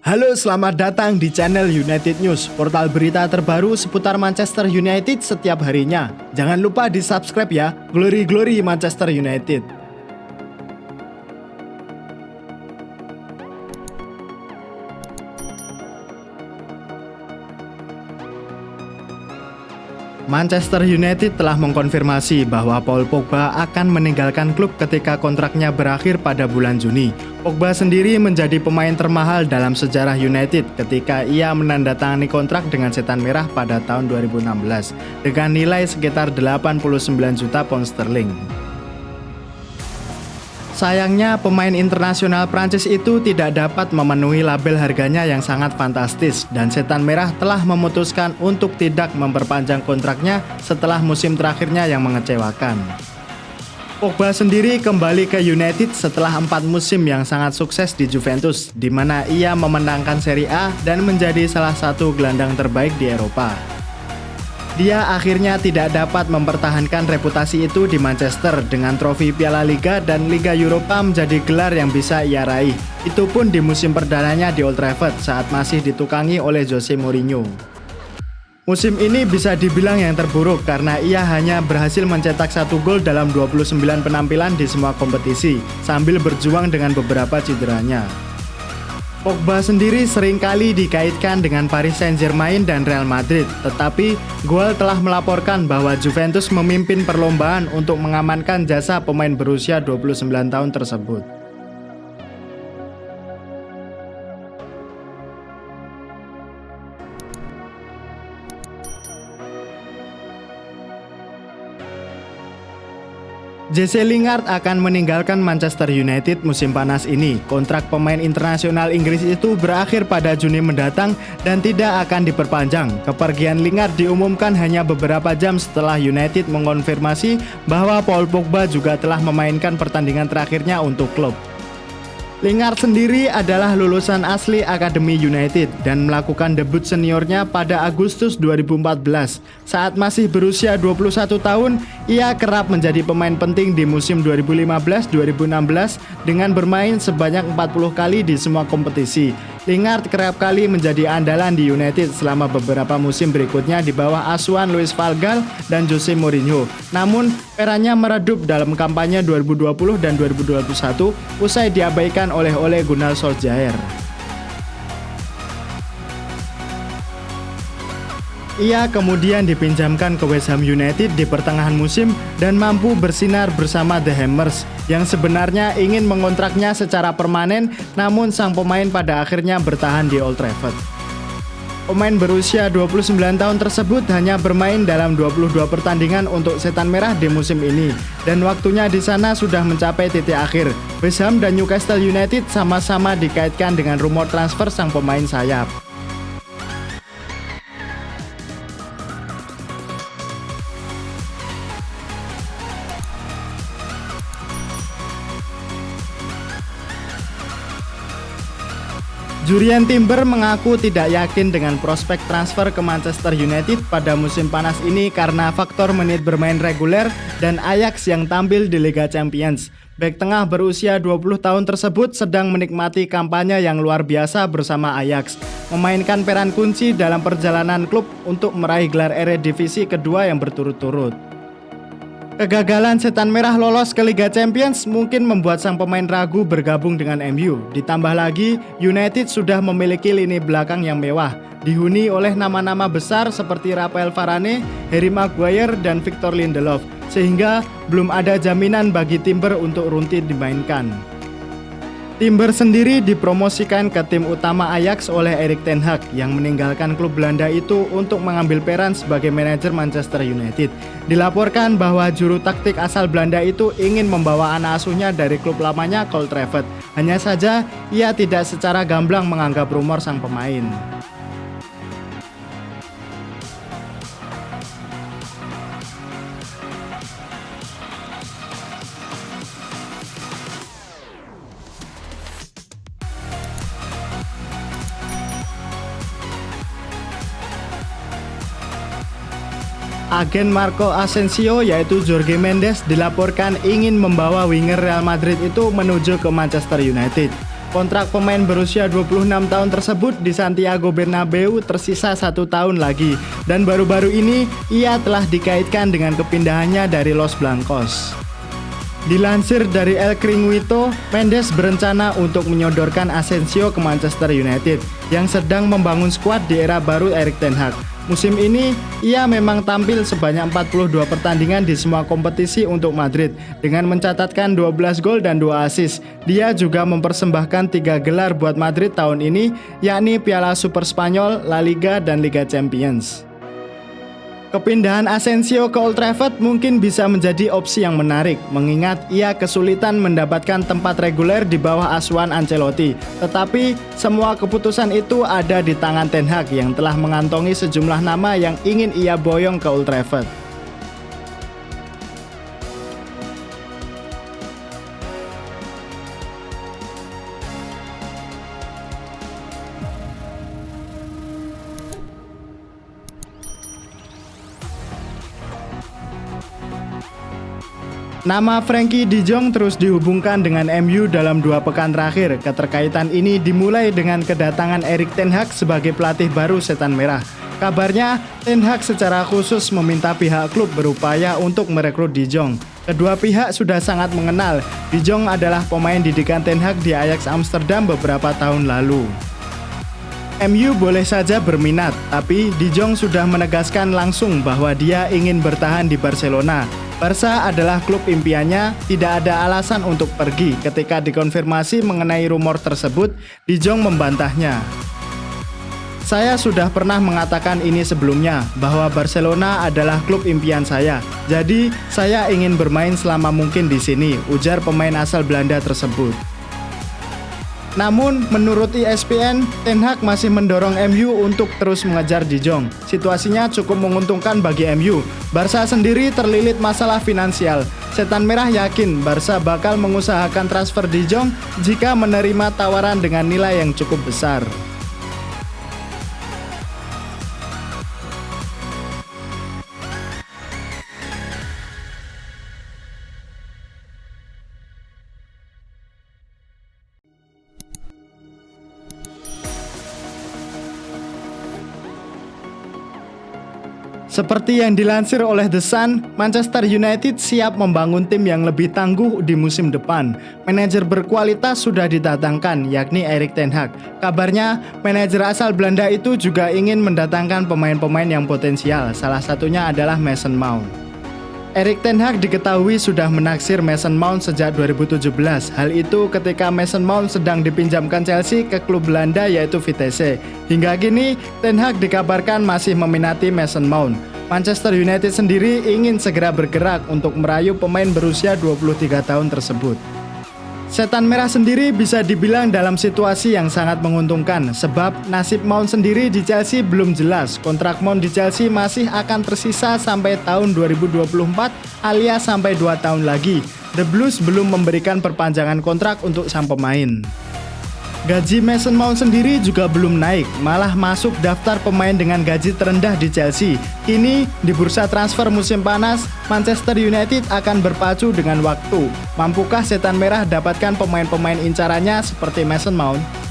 Halo, selamat datang di channel United News, portal berita terbaru seputar Manchester United setiap harinya. Jangan lupa di subscribe ya, Glory Glory Manchester United. Manchester United telah mengkonfirmasi bahwa Paul Pogba akan meninggalkan klub ketika kontraknya berakhir pada bulan Juni. Pogba sendiri menjadi pemain termahal dalam sejarah United ketika ia menandatangani kontrak dengan Setan Merah pada tahun 2016 dengan nilai sekitar 89 juta pound sterling. Sayangnya, pemain internasional Prancis itu tidak dapat memenuhi label harganya yang sangat fantastis dan Setan Merah telah memutuskan untuk tidak memperpanjang kontraknya setelah musim terakhirnya yang mengecewakan. Pogba sendiri kembali ke United setelah 4 musim yang sangat sukses di Juventus, di mana ia memenangkan Serie A dan menjadi salah satu gelandang terbaik di Eropa. Dia akhirnya tidak dapat mempertahankan reputasi itu di Manchester dengan trofi Piala Liga dan Liga Eropa menjadi gelar yang bisa ia raih. Itu pun di musim perdananya di Old Trafford saat masih ditukangi oleh Jose Mourinho. Musim ini bisa dibilang yang terburuk karena ia hanya berhasil mencetak 1 gol dalam 29 penampilan di semua kompetisi sambil berjuang dengan beberapa cederanya. Pogba sendiri seringkali dikaitkan dengan Paris Saint-Germain dan Real Madrid, tetapi Goal telah melaporkan bahwa Juventus memimpin perlombaan untuk mengamankan jasa pemain berusia 29 tahun tersebut. Jesse Lingard akan meninggalkan Manchester United musim panas ini. Kontrak pemain internasional Inggris itu berakhir pada Juni mendatang dan tidak akan diperpanjang. Kepergian Lingard diumumkan hanya beberapa jam setelah United mengonfirmasi bahwa Paul Pogba juga telah memainkan pertandingan terakhirnya untuk klub. Lingard sendiri adalah lulusan asli Akademi United dan melakukan debut seniornya pada Agustus 2014. Saat masih berusia 21 tahun, ia kerap menjadi pemain penting di musim 2015-2016 dengan bermain sebanyak 40 kali di semua kompetisi. Lingard kerap kali menjadi andalan di United selama beberapa musim berikutnya di bawah asuhan Louis van Gaal dan Jose Mourinho. Namun, perannya meredup dalam kampanye 2020 dan 2021 usai diabaikan oleh Ole Gunnar Solskjaer. Ia kemudian dipinjamkan ke West Ham United di pertengahan musim dan mampu bersinar bersama The Hammers yang sebenarnya ingin mengontraknya secara permanen, namun sang pemain pada akhirnya bertahan di Old Trafford. Pemain berusia 29 tahun tersebut hanya bermain dalam 22 pertandingan untuk Setan Merah di musim ini dan waktunya di sana sudah mencapai titik akhir. West Ham dan Newcastle United sama-sama dikaitkan dengan rumor transfer sang pemain sayap. Jurrien Timber mengaku tidak yakin dengan prospek transfer ke Manchester United pada musim panas ini karena faktor menit bermain reguler dan Ajax yang tampil di Liga Champions. Bek tengah berusia 20 tahun tersebut sedang menikmati kampanye yang luar biasa bersama Ajax, memainkan peran kunci dalam perjalanan klub untuk meraih gelar Eredivisie kedua yang berturut-turut. Kegagalan Setan Merah lolos ke Liga Champions mungkin membuat sang pemain ragu bergabung dengan MU. Ditambah lagi, United sudah memiliki lini belakang yang mewah, dihuni oleh nama-nama besar seperti Raphael Varane, Harry Maguire, dan Victor Lindelof, sehingga belum ada jaminan bagi Timber untuk rutin dimainkan. Timber sendiri dipromosikan ke tim utama Ajax oleh Erik ten Hag yang meninggalkan klub Belanda itu untuk mengambil peran sebagai manajer Manchester United. Dilaporkan bahwa juru taktik asal Belanda itu ingin membawa anak asuhnya dari klub lamanya ke Old Trafford. Hanya saja ia tidak secara gamblang menganggap rumor sang pemain. Agen Marco Asensio yaitu Jorge Mendes dilaporkan ingin membawa winger Real Madrid itu menuju ke Manchester United. Kontrak pemain berusia 26 tahun tersebut di Santiago Bernabeu tersisa 1 tahun lagi, dan baru-baru ini ia telah dikaitkan dengan kepindahannya dari Los Blancos. Dilansir dari El Gringuito, Mendes berencana untuk menyodorkan Asensio ke Manchester United yang sedang membangun skuad di era baru Erik ten Hag. Musim ini, ia memang tampil sebanyak 42 pertandingan di semua kompetisi untuk Madrid dengan mencatatkan 12 gol dan 2 assist. Dia juga mempersembahkan 3 gelar buat Madrid tahun ini, yakni Piala Super Spanyol, La Liga, dan Liga Champions. Kepindahan Asensio ke Old Trafford mungkin bisa menjadi opsi yang menarik, mengingat ia kesulitan mendapatkan tempat reguler di bawah asuhan Ancelotti. Tetapi, semua keputusan itu ada di tangan Ten Hag yang telah mengantongi sejumlah nama yang ingin ia boyong ke Old Trafford. Nama Frenkie de Jong terus dihubungkan dengan MU dalam 2 pekan terakhir. Keterkaitan ini dimulai dengan kedatangan Erik ten Hag sebagai pelatih baru Setan Merah. Kabarnya, Ten Hag secara khusus meminta pihak klub berupaya untuk merekrut de Jong. Kedua pihak sudah sangat mengenal. De Jong adalah pemain didikan Ten Hag di Ajax Amsterdam beberapa tahun lalu. MU boleh saja berminat, tapi De Jong sudah menegaskan langsung bahwa dia ingin bertahan di Barcelona. Barca adalah klub impiannya, tidak ada alasan untuk pergi. Ketika dikonfirmasi mengenai rumor tersebut, De Jong membantahnya. Saya sudah pernah mengatakan ini sebelumnya, bahwa Barcelona adalah klub impian saya. Jadi, saya ingin bermain selama mungkin di sini, ujar pemain asal Belanda tersebut. Namun, menurut ESPN, Ten Hag masih mendorong MU untuk terus mengejar De Jong. Situasinya cukup menguntungkan bagi MU. Barca sendiri terlilit masalah finansial. Setan Merah yakin Barca bakal mengusahakan transfer De Jong jika menerima tawaran dengan nilai yang cukup besar. Seperti yang dilansir oleh The Sun, Manchester United siap membangun tim yang lebih tangguh di musim depan. Manajer berkualitas sudah didatangkan, yakni Erik ten Hag. Kabarnya, manajer asal Belanda itu juga ingin mendatangkan pemain-pemain yang potensial, salah satunya adalah Mason Mount. Erik ten Hag diketahui sudah menaksir Mason Mount sejak 2017. Hal itu ketika Mason Mount sedang dipinjamkan Chelsea ke klub Belanda yaitu Vitesse. Hingga kini, Ten Hag dikabarkan masih meminati Mason Mount. Manchester United sendiri ingin segera bergerak untuk merayu pemain berusia 23 tahun tersebut. Setan Merah sendiri bisa dibilang dalam situasi yang sangat menguntungkan sebab nasib Mount sendiri di Chelsea belum jelas. Kontrak Mount di Chelsea masih akan tersisa sampai tahun 2024 alias sampai 2 tahun lagi. The Blues belum memberikan perpanjangan kontrak untuk sang pemain. Gaji Mason Mount sendiri juga belum naik, malah masuk daftar pemain dengan gaji terendah di Chelsea. Kini, di bursa transfer musim panas, Manchester United akan berpacu dengan waktu. Mampukah Setan Merah dapatkan pemain-pemain incarannya seperti Mason Mount?